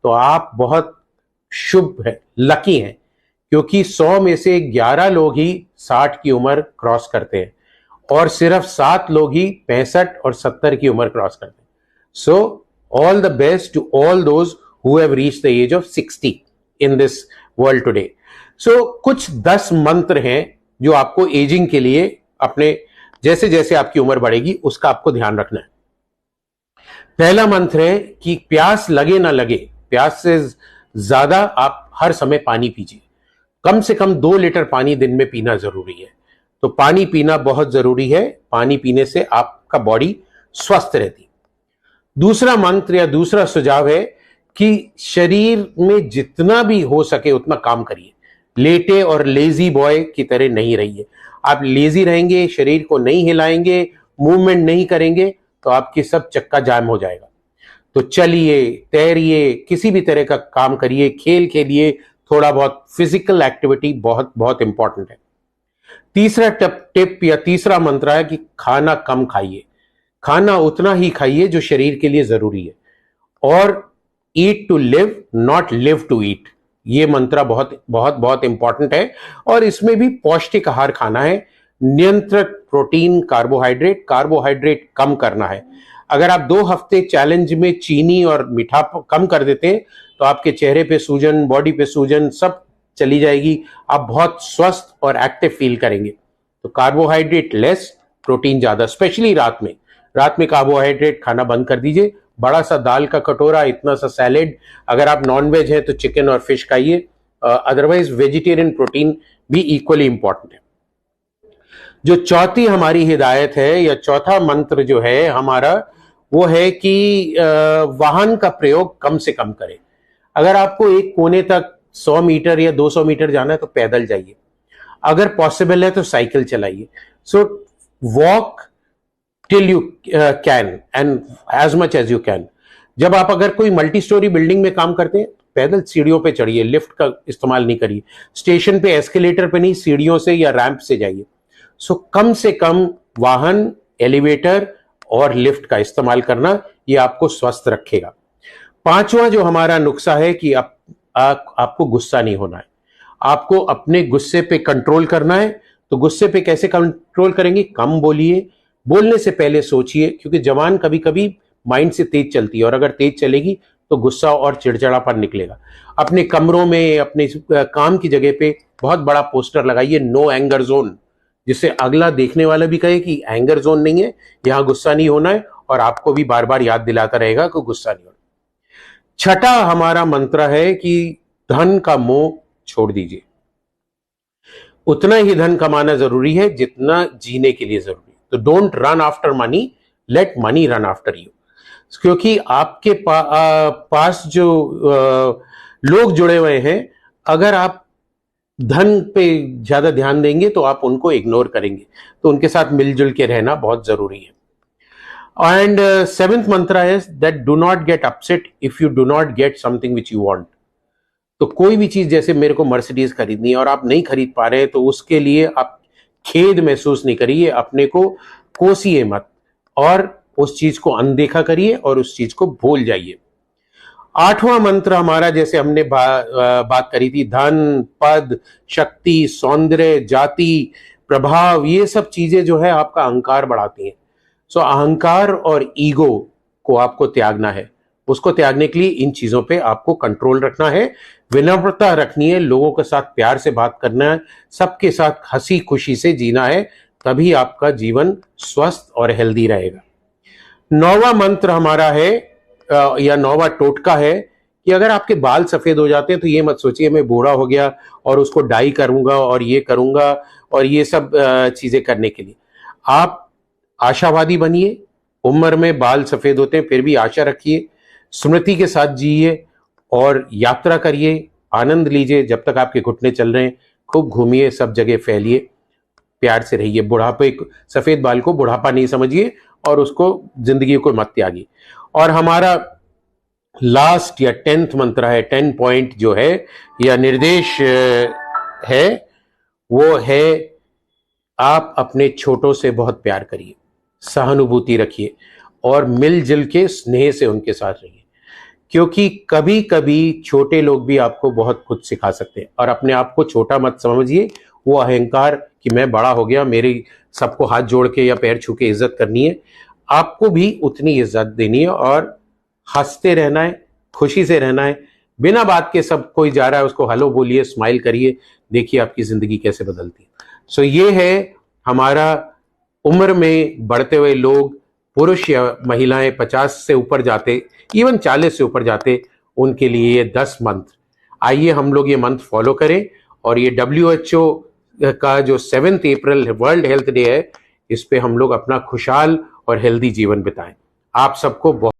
तो आप बहुत शुभ है, लकी हैं, क्योंकि 100 में से 11 लोग ही 60 की उम्र क्रॉस करते हैं और सिर्फ 7 लोग ही 65 और 70 की उम्र क्रॉस करते हैं. So all the best to all those who have reached the age of 60 in this world today. So कुछ 10 मंत्र हैं जो आपको एजिंग के लिए अपने जैसे जैसे आपकी उम्र बढ़ेगी उसका आपको ध्यान रखना है. पहला मंत्र है कि प्यास लगे ना लगे, प्यास से ज्यादा आप हर समय पानी पीजिए. कम से कम 2 लीटर पानी दिन में पीना जरूरी है. तो पानी पीना बहुत जरूरी है. पानी पीने से आपका बॉडी स्वस्थ रहती. दूसरा मंत्र या दूसरा सुझाव है कि शरीर में जितना भी हो सके उतना काम करिए. लेटे और लेजी बॉय की तरह नहीं रहिए. आप लेजी रहेंगे, शरीर को नहीं हिलाएंगे, मूवमेंट नहीं करेंगे तो आपकी सब चक्का जाम हो जाएगा. तो चलिए, तैरिए, किसी भी तरह का काम करिए, खेल खेलिए, थोड़ा बहुत फिजिकल एक्टिविटी बहुत बहुत इंपॉर्टेंट है. तीसरा टिप या तीसरा मंत्र है कि खाना कम खाइए. खाना उतना ही खाइए जो शरीर के लिए जरूरी है. और eat to live, not live to eat. ये मंत्र बहुत बहुत बहुत इंपॉर्टेंट है. और इसमें भी पौष्टिक आहार खाना है. नियंत्रित प्रोटीन, कार्बोहाइड्रेट कम करना है. अगर आप 2 हफ्ते चैलेंज में चीनी और मीठा कम कर देते हैं तो आपके चेहरे पे सूजन, बॉडी पे सूजन सब चली जाएगी. आप बहुत स्वस्थ और एक्टिव फील करेंगे. तो कार्बोहाइड्रेट लेस, प्रोटीन ज्यादा, स्पेशली रात में. रात में कार्बोहाइड्रेट खाना बंद कर दीजिए. बड़ा सा दाल का कटोरा, इतना सा सैलेड. अगर आप नॉन वेज हैं तो चिकन और फिश खाइए. अदरवाइज वेजिटेरियन प्रोटीन भी इक्वली इंपॉर्टेंट है. जो चौथी हमारी हिदायत है या चौथा मंत्र जो है हमारा, वो है कि वाहन का प्रयोग कम से कम करें. अगर आपको एक कोने तक 100 मीटर या 200 मीटर जाना है तो पैदल जाइए. अगर पॉसिबल है तो साइकिल चलाइए. So walk till you can and as much as you can. जब आप अगर कोई मल्टी स्टोरी बिल्डिंग में काम करते हैं, पैदल सीढ़ियों पे चढ़िए, लिफ्ट का इस्तेमाल नहीं करिए. स्टेशन पे एस्केलेटर पे नहीं, सीढ़ियों से या रैंप से जाइए. सो कम से कम वाहन, एलिवेटर और लिफ्ट का इस्तेमाल करना, ये आपको स्वस्थ रखेगा. पांचवा जो हमारा नुस्खा है कि आपको गुस्सा नहीं होना है. आपको अपने गुस्से पे कंट्रोल करना है. तो गुस्से पे कैसे कंट्रोल करेंगे? कम बोलिए. बोलने से पहले सोचिए, क्योंकि जबान कभी कभी माइंड से तेज चलती है और अगर तेज चलेगी तो गुस्सा और चिड़चिड़ापन निकलेगा. अपने कमरों में, अपने काम की जगह पे बहुत बड़ा पोस्टर लगाइए, नो एंगर जोन, जिससे अगला देखने वाला भी कहे कि एंगर जोन नहीं है, यहां गुस्सा नहीं होना है, और आपको भी बार बार याद दिलाता रहेगा कि गुस्सा नहीं होना. छठा हमारा मंत्र है कि धन का मोह छोड़ दीजिए. उतना ही धन कमाना जरूरी है जितना जीने के लिए जरूरी है. तो don't run after money, late money run after you. क्योंकि आपके पास जो लोग जुड़े हुए हैं, अगर आप धन पे ज्यादा ध्यान देंगे तो आप उनको इग्नोर करेंगे. तो उनके साथ मिलजुल के रहना बहुत जरूरी है. एंड सेवेंथ मंत्र है that do not get upset if you do not get something which you want. तो कोई भी चीज, जैसे मेरे को मर्सिडीज खरीदनी है और आप नहीं खरीद पा रहे, तो उसके लिए आप खेद महसूस नहीं करिए, अपने को कोसिए मत और उस चीज को अनदेखा करिए और उस चीज को भूल जाइए. आठवां मंत्र हमारा, जैसे हमने बात करी थी, धन, पद, शक्ति, सौंदर्य, जाति, प्रभाव, ये सब चीजें जो है आपका अहंकार बढ़ाती हैं. सो अहंकार और ईगो को आपको त्यागना है. उसको त्यागने के लिए इन चीजों पे आपको कंट्रोल रखना है. विनम्रता रखनी है, लोगों के साथ प्यार से बात करना है, सबके साथ हंसी खुशी से जीना है. तभी आपका जीवन स्वस्थ और हेल्दी रहेगा. 9वां मंत्र हमारा है या 9वां टोटका है कि अगर आपके बाल सफेद हो जाते हैं तो ये मत सोचिए मैं बूढ़ा हो गया और उसको डाई करूंगा और ये करूंगा और ये सब चीजें करने के लिए. आप आशावादी बनिए. उम्र में बाल सफेद होते हैं फिर भी आशा रखिए, स्मृति के साथ जिए और यात्रा करिए, आनंद लीजिए. जब तक आपके घुटने चल रहे हैं खूब घूमिए, सब जगह फैलिए, प्यार से रहिए. बुढ़ापे, सफेद बाल को बुढ़ापा नहीं समझिए और उसको, जिंदगी को मत त्यागिए. और हमारा लास्ट या 10th मंत्र है, 10 पॉइंट जो है या निर्देश है, वो है आप अपने छोटों से बहुत प्यार करिए, सहानुभूति रखिए और मिलजुल के स्नेह से उनके साथ रहिए. क्योंकि कभी कभी छोटे लोग भी आपको बहुत कुछ सिखा सकते हैं। और अपने आप को छोटा मत समझिए, वो अहंकार कि मैं बड़ा हो गया, मेरी सबको हाथ जोड़ के या पैर छू के इज्जत करनी है। आपको भी उतनी इज्जत देनी है और हंसते रहना है, खुशी से रहना है। बिना बात के सब कोई जा रहा है उसको हेलो बोलिए, स्माइल करिए, देखिए आपकी जिंदगी कैसे बदलती है। सो ये है हमारा उम्र में बढ़ते हुए लोग, पुरुष या महिलाएं 50 से ऊपर जाते, इवन 40 से ऊपर जाते, उनके लिए ये 10 मंत्र। आइए हम लोग ये मंत्र फॉलो करें और ये WHO का जो 7 अप्रैल वर्ल्ड हेल्थ डे है, इस पे हम लोग अपना खुशहाल और हेल्दी जीवन बिताएं। आप सबको बहुत